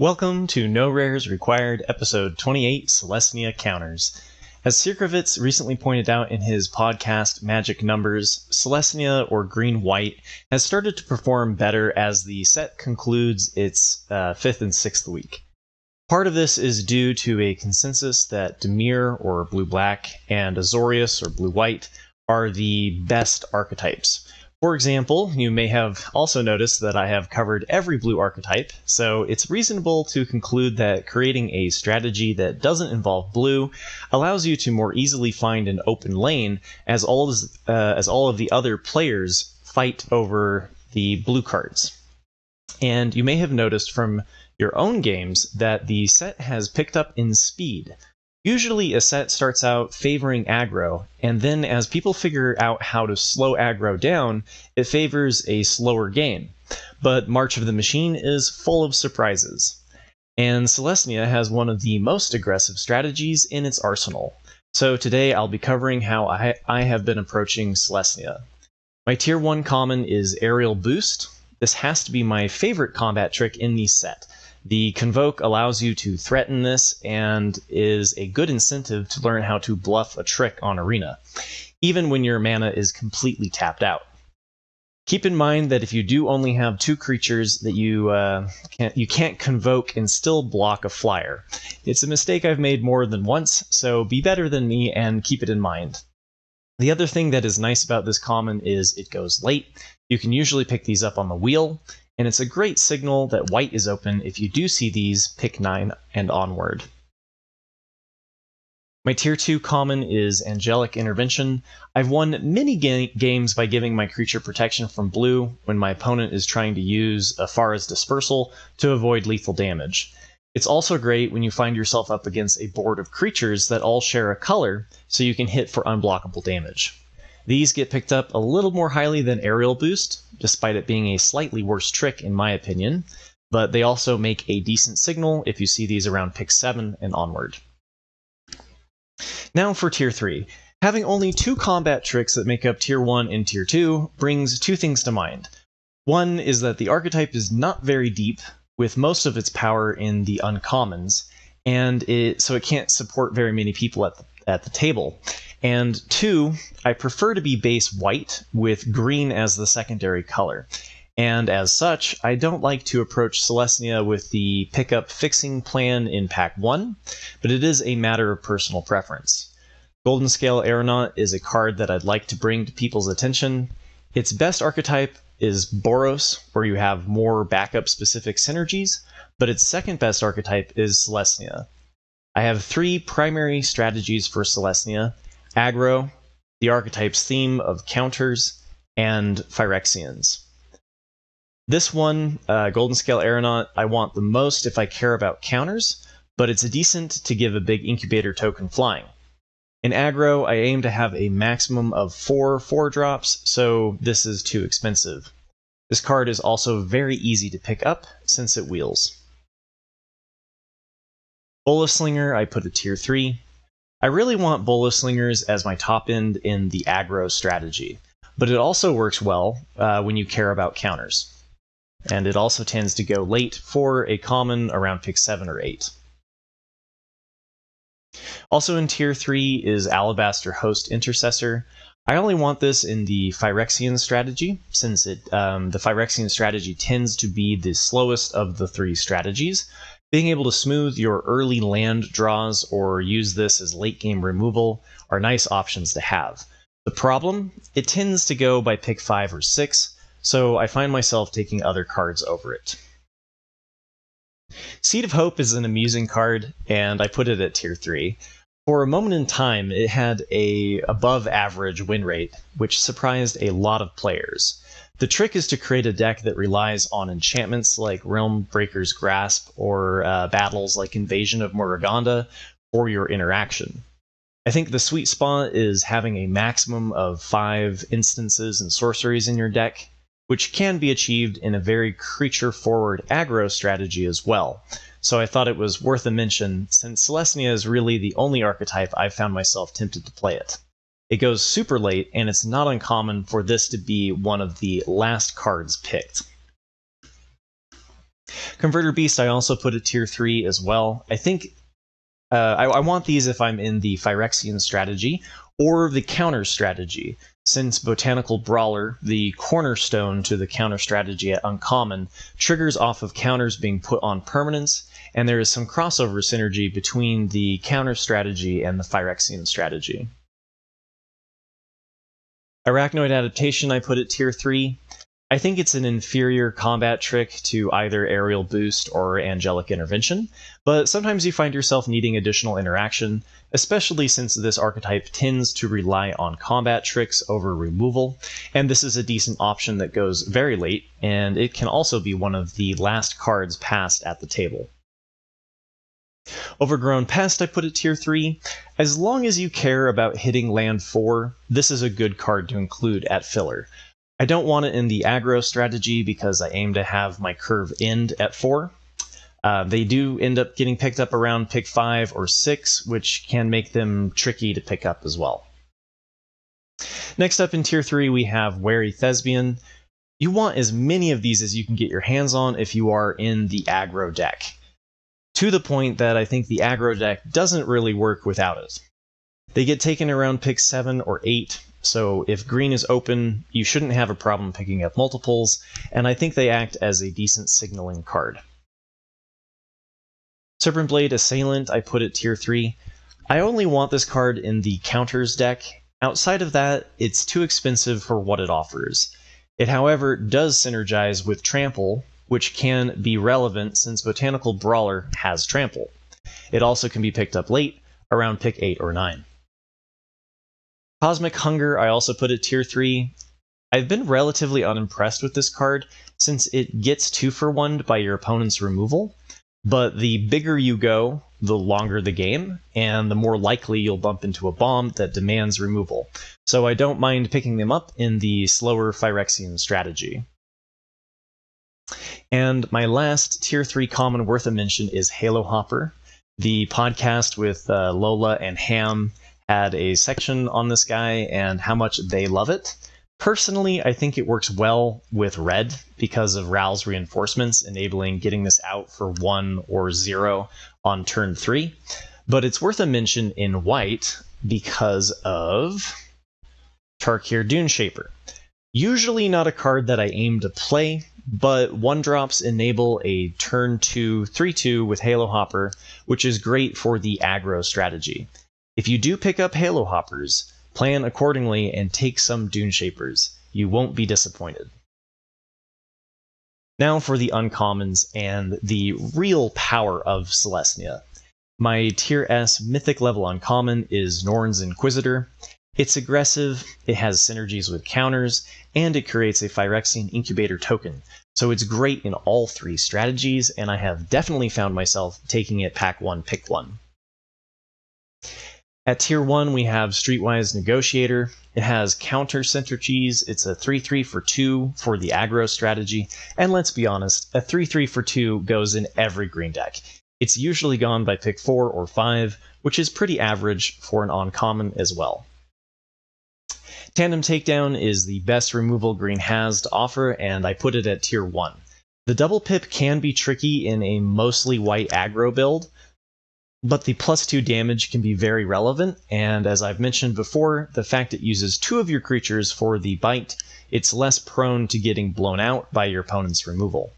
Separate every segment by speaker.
Speaker 1: Welcome to No Rares Required Episode 28, Selesnya Counters. As Sirkovitz recently pointed out in his podcast Magic Numbers, Selesnya, or Green-White, has started to perform better as the set concludes its 5th and 6th week. Part of this is due to a consensus that Dimir, or Blue-Black, and Azorius, or Blue-White, are the best archetypes. For example, you may have also noticed that I have covered every blue archetype, so it's reasonable to conclude that creating a strategy that doesn't involve blue allows you to more easily find an open lane as all of the other players fight over the blue cards. And you may have noticed from your own games that the set has picked up in speed. Usually a set starts out favoring aggro, and then as people figure out how to slow aggro down, it favors a slower game. But March of the Machine is full of surprises. And Selesnya has one of the most aggressive strategies in its arsenal. So today I'll be covering how I have been approaching Selesnya. My Tier 1 common is Aerial Boost. This has to be my favorite combat trick in the set. The Convoke allows you to threaten this and is a good incentive to learn how to bluff a trick on Arena, even when your mana is completely tapped out. Keep in mind that if you do only have 2 creatures that you can't Convoke and still block a flyer. It's a mistake I've made more than once, so be better than me and keep it in mind. The other thing that is nice about this common is it goes late. You can usually pick these up on the wheel, and it's a great signal that white is open if you do see these pick 9 and onward. My Tier 2 common is Angelic Intervention. I've won many games by giving my creature protection from blue when my opponent is trying to use Afara's Dispersal to avoid lethal damage. It's also great when you find yourself up against a board of creatures that all share a color, so you can hit for unblockable damage. These get picked up a little more highly than Aerial Boost, despite it being a slightly worse trick in my opinion, but they also make a decent signal if you see these around pick 7 and onward. Now for Tier 3. Having only 2 combat tricks that make up Tier 1 and Tier 2 brings 2 things to mind. One is that the archetype is not very deep, with most of its power in the uncommons, and so it can't support very many people at the table. And 2, I prefer to be base white with green as the secondary color. And as such, I don't like to approach Selesnya with the pickup fixing plan in pack 1, but it is a matter of personal preference. Golden Scale Aeronaut is a card that I'd like to bring to people's attention. Its best archetype is Boros, where you have more backup specific synergies, but its second best archetype is Selesnya. I have 3 primary strategies for Selesnya: aggro, the archetype's theme of counters, and Phyrexians. This one, Golden Scale Aeronaut, I want the most if I care about counters, but it's decent to give a big incubator token flying. In aggro, I aim to have a maximum of 4 4-drops, so this is too expensive. This card is also very easy to pick up since it wheels. Bola Slinger, I put a Tier 3. I really want Bola Slingers as my top end in the aggro strategy, but it also works well when you care about counters. And it also tends to go late for a common around pick 7 or 8. Also in Tier 3 is Alabaster Host Intercessor. I only want this in the Phyrexian strategy, since the Phyrexian strategy tends to be the slowest of the 3 strategies. Being able to smooth your early land draws or use this as late game removal are nice options to have. The problem? It tends to go by pick 5 or 6, so I find myself taking other cards over it. Seed of Hope is an amusing card, and I put it at Tier 3. For a moment in time, it had a above average win rate, which surprised a lot of players. The trick is to create a deck that relies on enchantments like Realm Breaker's Grasp or battles like Invasion of Morrigonda for your interaction. I think the sweet spot is having a maximum of 5 instances and sorceries in your deck, which can be achieved in a very creature-forward aggro strategy as well. So I thought it was worth a mention, since Selesnya is really the only archetype I've found myself tempted to play it. It goes super late, and it's not uncommon for this to be one of the last cards picked. Converter Beast, I also put at tier 3 as well. I think I want these if I'm in the Phyrexian strategy or the counter strategy, since Botanical Brawler, the cornerstone to the counter strategy at Uncommon, triggers off of counters being put on permanents, and there is some crossover synergy between the counter strategy and the Phyrexian strategy. Arachnoid Adaptation I put at tier 3. I think it's an inferior combat trick to either Aerial Boost or Angelic Intervention, but sometimes you find yourself needing additional interaction, especially since this archetype tends to rely on combat tricks over removal, and this is a decent option that goes very late, and it can also be one of the last cards passed at the table. Overgrown Pest I put at tier 3. As long as you care about hitting land 4, this is a good card to include at filler. I don't want it in the aggro strategy because I aim to have my curve end at 4. They do end up getting picked up around pick 5 or 6, which can make them tricky to pick up as well. Next up in tier 3 we have Wary Thespian. You want as many of these as you can get your hands on if you are in the aggro deck. To the point that I think the aggro deck doesn't really work without it. They get taken around pick 7 or 8, so if green is open, you shouldn't have a problem picking up multiples, and I think they act as a decent signaling card. Serpentblade Assailant I put at tier 3. I only want this card in the counters deck. Outside of that, it's too expensive for what it offers. It, however, does synergize with Trample, which can be relevant since Botanical Brawler has Trample. It also can be picked up late, around pick 8 or 9. Cosmic Hunger I also put at tier 3. I've been relatively unimpressed with this card since it gets 2-for-1'd by your opponent's removal, but the bigger you go, the longer the game, and the more likely you'll bump into a bomb that demands removal, so I don't mind picking them up in the slower Phyrexian strategy. And my last tier 3 common worth a mention is Halo Hopper. The podcast with Lola and Ham had a section on this guy and how much they love it. Personally, I think it works well with red because of Ral's reinforcements, enabling getting this out for 1 or 0 on turn 3. But it's worth a mention in white because of Tarkir Duneshaper. Usually not a card that I aim to play, but 1-drops enable a turn 2 3/2 with Halo Hopper, which is great for the aggro strategy. If you do pick up Halo Hoppers, plan accordingly and take some Duneshapers. You won't be disappointed. Now for the uncommons and the real power of Selesnya. My tier S mythic level uncommon is Norn's Inquisitor. It's aggressive, it has synergies with counters, and it creates a Phyrexian Incubator token, so it's great in all 3 strategies, and I have definitely found myself taking it pack 1, pick 1. At tier 1 we have Streetwise Negotiator. It has counter synergies, it's a 3/3 for 2 for the aggro strategy, and let's be honest, a 3/3 for 2 goes in every green deck. It's usually gone by pick 4 or 5, which is pretty average for an uncommon as well. Tandem Takedown is the best removal green has to offer, and I put it at tier 1. The double pip can be tricky in a mostly white aggro build, but the +2 damage can be very relevant, and as I've mentioned before, the fact it uses 2 of your creatures for the bite, it's less prone to getting blown out by your opponent's removal.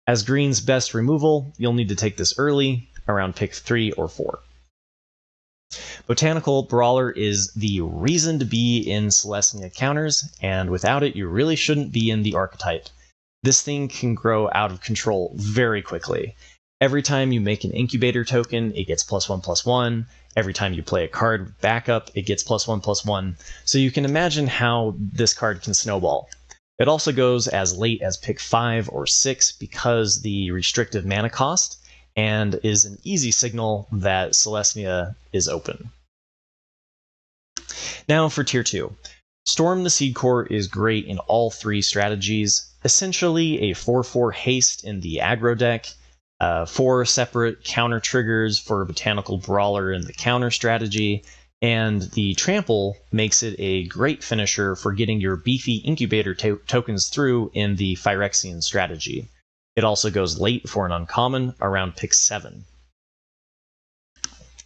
Speaker 1: As green's best removal, you'll need to take this early, around pick 3 or 4. Botanical Brawler is the reason to be in Selesnya counters, and without it you really shouldn't be in the archetype. This thing can grow out of control very quickly. Every time you make an incubator token, it gets +1/+1. Every time you play a card with backup, it gets +1/+1. So you can imagine how this card can snowball. It also goes as late as pick 5 or 6 because the restrictive mana cost, and is an easy signal that Selesnya is open. Now for tier 2. Storm the Seedcore is great in all 3 strategies. Essentially a 4/4 haste in the aggro deck, 4 separate counter triggers for Botanical Brawler in the counter strategy, and the Trample makes it a great finisher for getting your beefy Incubator tokens through in the Phyrexian strategy. It also goes late for an uncommon, around pick 7.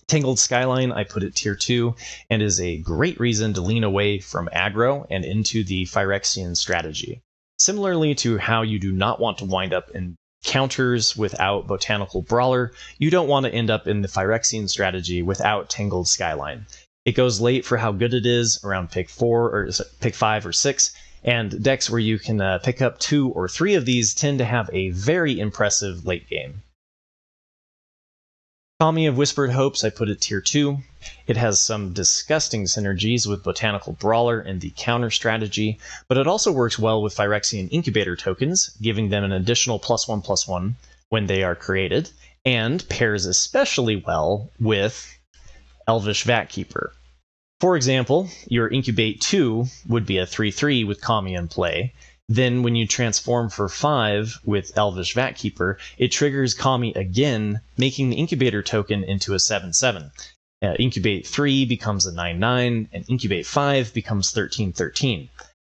Speaker 1: Tangled Skyline, I put it tier 2, and is a great reason to lean away from aggro and into the Phyrexian strategy. Similarly to how you do not want to wind up in counters without Botanical Brawler, you don't want to end up in the Phyrexian strategy without Tangled Skyline. It goes late for how good it is, around pick 5 or 6, and decks where you can pick up 2 or 3 of these tend to have a very impressive late game. Kami of Whispered Hopes, I put it tier 2. It has some disgusting synergies with Botanical Brawler and the counter strategy, but it also works well with Phyrexian Incubator tokens, giving them an additional +1/+1 when they are created, and pairs especially well with Elvish Vatkeeper. For example, your Incubate 2 would be a 3/3 with Kami in play. Then when you transform for 5 with Elvish Vatkeeper, it triggers Kami again, making the Incubator token into a 7/7. Incubate 3 becomes a 9/9, and Incubate 5 becomes 13/13.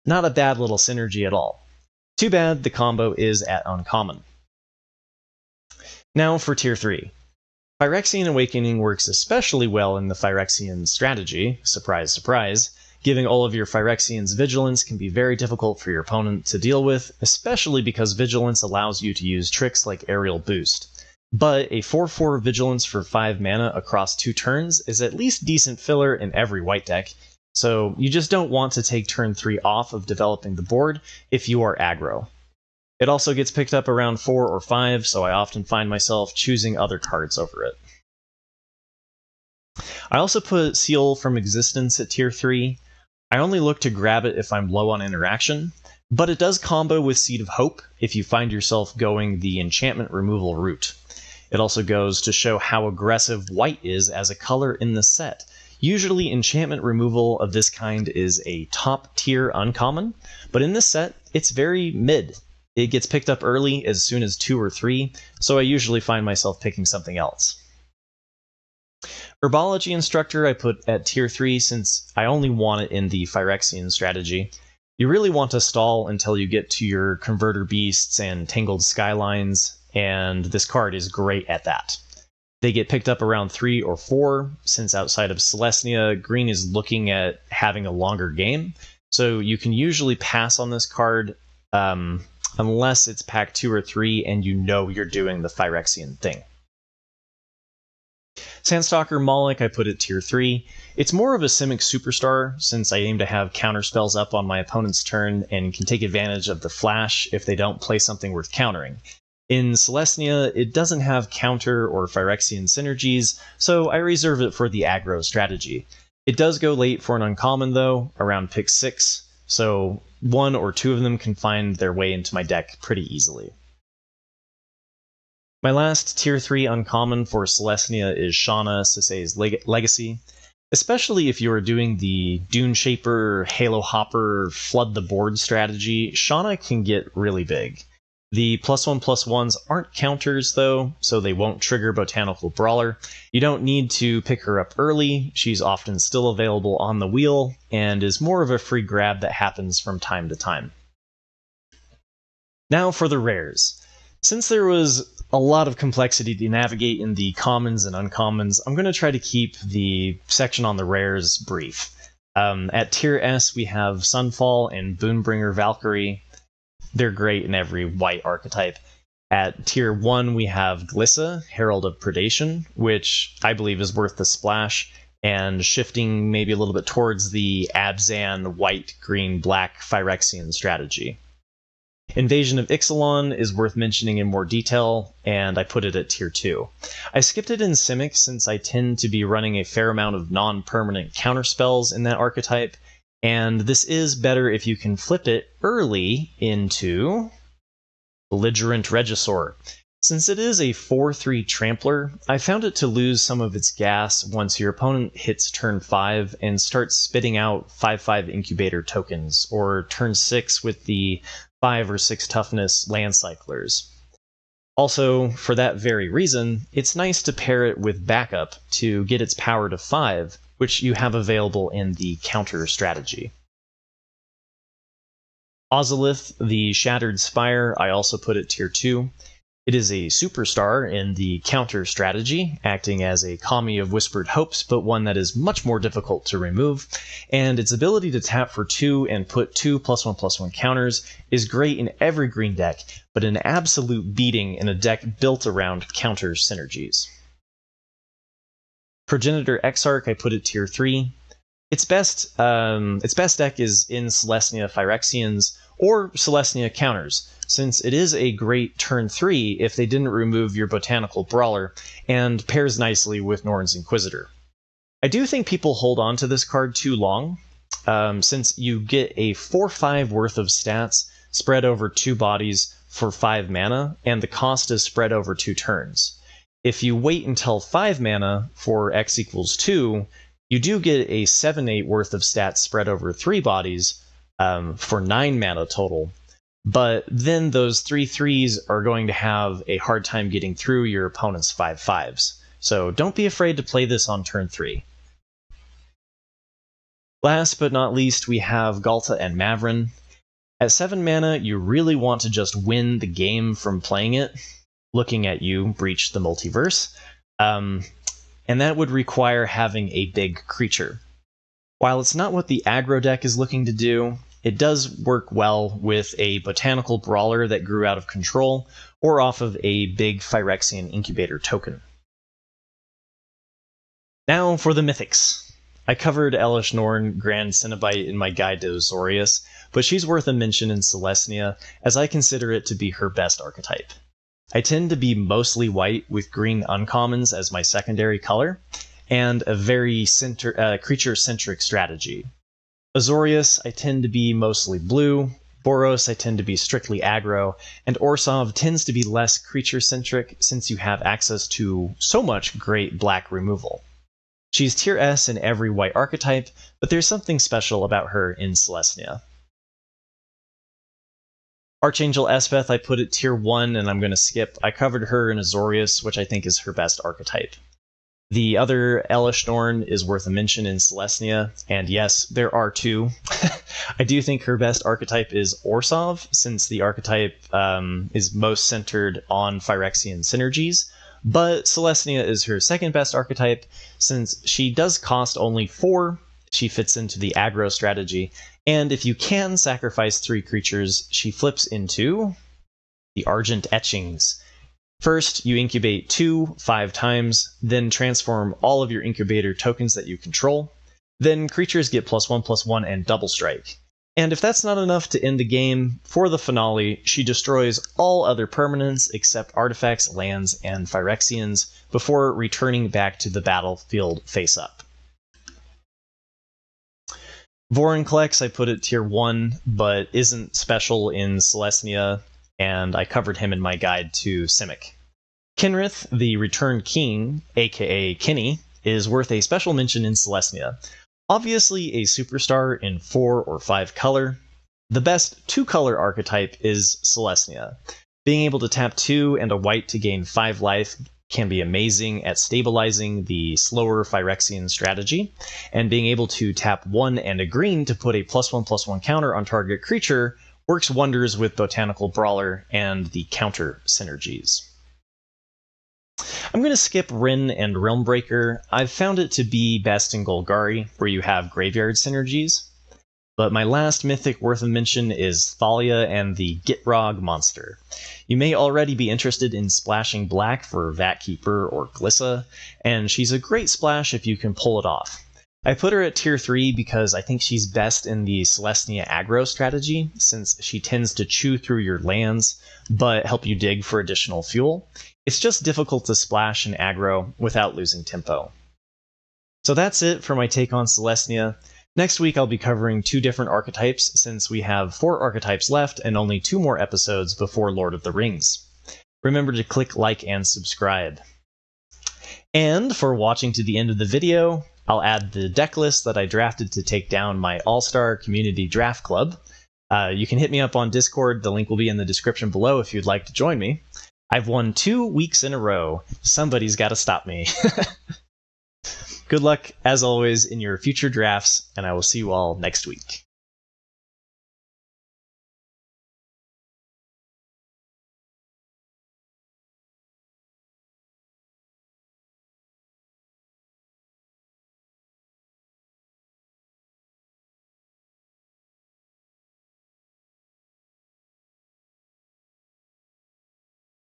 Speaker 1: Not a bad little synergy at all. Too bad the combo is at uncommon. Now for tier 3. Phyrexian Awakening works especially well in the Phyrexian strategy, surprise surprise. Giving all of your Phyrexians Vigilance can be very difficult for your opponent to deal with, especially because Vigilance allows you to use tricks like Aerial Boost. But a 4/4 Vigilance for 5 mana across 2 turns is at least decent filler in every white deck, so you just don't want to take turn 3 off of developing the board if you are aggro. It also gets picked up around 4 or 5, so I often find myself choosing other cards over it. I also put Seal from Existence at tier 3. I only look to grab it if I'm low on interaction, but it does combo with Seed of Hope if you find yourself going the enchantment removal route. It also goes to show how aggressive white is as a color in the set. Usually enchantment removal of this kind is a top tier uncommon, but in this set it's very mid. It gets picked up early as soon as 2 or 3, so I usually find myself picking something else. Herbology Instructor I put at tier 3 since I only want it in the Phyrexian strategy. You really want to stall until you get to your Converter Beasts and Tangled Skylines, and this card is great at that. They get picked up around 3 or 4, since outside of Selesnya, green is looking at having a longer game, so you can usually pass on this card unless it's pack 2 or 3 and you know you're doing the Phyrexian thing. Sandstalker Moloch I put at tier 3. It's more of a Simic superstar, since I aim to have counterspells up on my opponent's turn and can take advantage of the flash if they don't play something worth countering. In Selesnya, it doesn't have counter or Phyrexian synergies, so I reserve it for the aggro strategy. It does go late for an uncommon though, around pick 6, so 1 or 2 of them can find their way into my deck pretty easily. My last tier 3 uncommon for Selesnya is Shauna Sisay's Legacy. Especially if you are doing the Dune Shaper, Halo Hopper, Flood the Board strategy, Shauna can get really big. The +1/+1s aren't counters though, so they won't trigger Botanical Brawler. You don't need to pick her up early, she's often still available on the wheel, and is more of a free grab that happens from time to time. Now for the rares. Since there was a lot of complexity to navigate in the commons and uncommons, I'm going to try to keep the section on the rares brief. At tier S, we have Sunfall and Boonbringer Valkyrie. They're great in every white archetype. At tier 1, we have Glissa, Herald of Predation, which I believe is worth the splash, and shifting maybe a little bit towards the Abzan white, green, black Phyrexian strategy. Invasion of Ixalan is worth mentioning in more detail, and I put it at tier 2. I skipped it in Simic since I tend to be running a fair amount of non-permanent counterspells in that archetype, and this is better if you can flip it early into Belligerent Regisaur. Since it is a 4/3 Trampler, I found it to lose some of its gas once your opponent hits turn 5 and starts spitting out 5/5 Incubator tokens, or turn 6 with the 5 or 6 toughness land cyclers. Also, for that very reason, it's nice to pair it with backup to get its power to 5, which you have available in the counter strategy. Ozolith, the Shattered Spire, I also put it tier 2. It is a superstar in the counter strategy, acting as a Kami of Whispered Hopes, but one that is much more difficult to remove, and its ability to tap for 2 and put 2 +1/+1 counters is great in every green deck, but an absolute beating in a deck built around counter synergies. Progenitor Exarch, I put it tier 3. Its best deck is in Selesnya Phyrexians or Selesnya counters, since it is a great turn 3 if they didn't remove your Botanical Brawler, and pairs nicely with Norn's Inquisitor. I do think people hold on to this card too long, since you get a 4/5 worth of stats spread over 2 bodies for 5 mana, and the cost is spread over 2 turns. If you wait until 5 mana for X equals 2, you do get a 7/8 worth of stats spread over 3 bodies for 9 mana total, but then those 3/3s are going to have a hard time getting through your opponent's 5/5s, so don't be afraid to play this on turn 3. Last but not least, we have Ghalta and Mavren. At 7 mana, you really want to just win the game from playing it. Looking at you, Breach the Multiverse. And that would require having a big creature. While it's not what the aggro deck is looking to do, it does work well with a Botanical Brawler that grew out of control, or off of a big Phyrexian Incubator token. Now for the Mythics. I covered Elesh Norn Grand Cenobite in my guide to Azorius, but she's worth a mention in Selesnya, as I consider it to be her best archetype. I tend to be mostly white with green uncommons as my secondary color, and a very creature-centric strategy. Azorius, I tend to be mostly blue, Boros, I tend to be strictly aggro, and Orsov tends to be less creature-centric since you have access to so much great black removal. She's tier S in every white archetype, but there's something special about her in Selesnya. Archangel Espeth, I put it tier 1, and I'm going to skip. I covered her in Azorius, which I think is her best archetype. The other Elesh Norn is worth a mention in Selesnya, and yes, there are 2. I do think her best archetype is Orsov, since the archetype is most centered on Phyrexian synergies, but Selesnya is her second best archetype, since she does cost only 4, she fits into the aggro strategy, and if you can sacrifice 3 creatures, she flips into the Argent Etchings. First, you incubate 2 5 times, then transform all of your incubator tokens that you control. Then creatures get +1/+1 and double strike. And if that's not enough to end the game, for the finale, she destroys all other permanents except artifacts, lands, and Phyrexians before returning back to the battlefield face up. Vorinclex, I put it tier 1, but isn't special in Selesnya, and I covered him in my guide to Simic. Kenrith, the Returned King, aka Kenny, is worth a special mention in Selesnya. Obviously a superstar in 4 or 5 color. The best 2-color archetype is Selesnya. Being able to tap 2 and a white to gain 5 life can be amazing at stabilizing the slower Phyrexian strategy, and being able to tap 1 and a green to put a +1/+1 counter on target creature works wonders with Botanical Brawler and the counter synergies. I'm going to skip Rin and Realmbreaker. I've found it to be best in Golgari, where you have graveyard synergies. But my last mythic worth a mention is Thalia and the Gitrog monster. You may already be interested in splashing black for Vatkeeper or Glissa, and she's a great splash if you can pull it off. I put her at tier 3 because I think she's best in the Selesnya aggro strategy, since she tends to chew through your lands, but help you dig for additional fuel. It's just difficult to splash in aggro without losing tempo. So that's it for my take on Selesnya. Next week I'll be covering 2 different archetypes, since we have 4 archetypes left and only 2 more episodes before Lord of the Rings. Remember to click like and subscribe. And for watching to the end of the video, I'll add the deck list that I drafted to take down my All-Star Community Draft Club. You can hit me up on Discord, the link will be in the description below if you'd like to join me. I've won 2 weeks in a row. Somebody's got to stop me. Good luck, as always, in your future drafts, and I will see you all next week.